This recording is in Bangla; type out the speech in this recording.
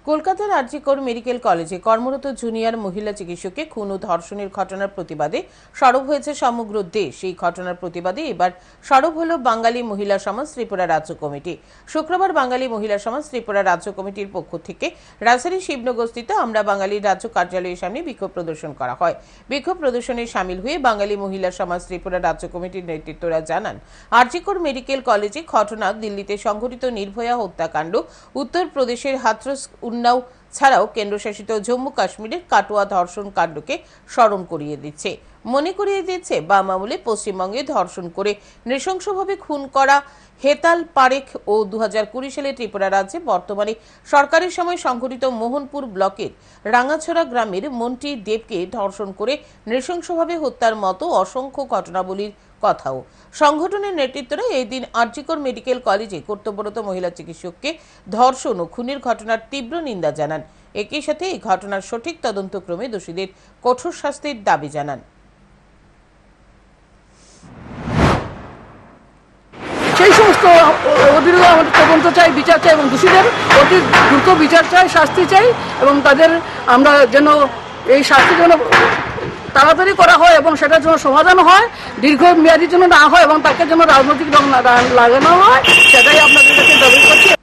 কলকাতার আরজিকর মেডিকেল কলেজে কর্মরত জুনিয়র মহিলা চিকিৎসককে খুন ও ধর্ষণের ঘটনার প্রতিবাদে সরব হয়েছে সমগ্র দেশ। এই ঘটনার প্রতিবাদে এবার সরব হল বাঙালি মহিলা সমাজ ত্রিপুরা রাজ্য কমিটি। শুক্রবার বাঙালি মহিলা সমাজ ত্রিপুরা রাজ্য কমিটির পক্ষ থেকে রাজধানী শিবনগরস্থিত আমরা বাঙালির রাজ্য কার্যালয়ের সামনে বিক্ষোভ প্রদর্শন করা হয়। বিক্ষোভ প্রদর্শনে সামিল হয়ে বাঙালি মহিলা সমাজ ত্রিপুরা রাজ্য কমিটির নেতৃত্বরা জানান, আরজিকর মেডিকেল কলেজে ঘটনা দিল্লিতে সংঘটিত নির্ভয়া হত্যাকাণ্ড, উত্তরপ্রদেশের হাথরস উন্নাও ছাড়াও কেন্দ্রশাসিত জম্মু কাশ্মীরের কাটোয়া ধর্ষণ কাণ্ডকে স্মরণ করিয়ে দিচ্ছে। মনে করিয়ে দিচ্ছে বাম আমলে পশ্চিমবঙ্গে ধর্ষণ করে নৃশংসভাবে খুন করা হেতাল পারেখ ও 2020 সালে ত্রিপুরা রাজ্যে বর্তমানে সরকারের সময় সংঘটিত মোহনপুর ব্লকের রাঙাছড়া গ্রামের মন্টি দেবকে ধর্ষণ করে নৃশংসভাবে হত্যার মতো অসংখ্য ঘটনাবলীর কথাও। সংগঠনের নেতৃত্বরা এই দিন আরজিকর মেডিকেল কলেজে কর্তব্যরত মহিলা চিকিৎসককে ধর্ষণ ও খুনের ঘটনার তীব্র নিন্দা জানান। একই সাথে এই ঘটনার সঠিক তদন্তক্রমে দোষীদের কঠোর শাস্তির দাবি জানান। সেই সমস্ত অভিযোগ আমাদের তদন্ত চাই, বিচার চাই এবং দোষীদের অতি দ্রুত বিচার চাই, শাস্তি চাই এবং তাদের আমরা যেন এই শাস্তি যেন তাড়াতাড়ি করা হয় এবং সেটার জন্য সমাধান হয়, দীর্ঘমেয়াদীর জন্য না হয় এবং তাকে যেন রাজনৈতিক রং লাগানো হয়, সেটাই আপনাদের কাছে দাবি করছি।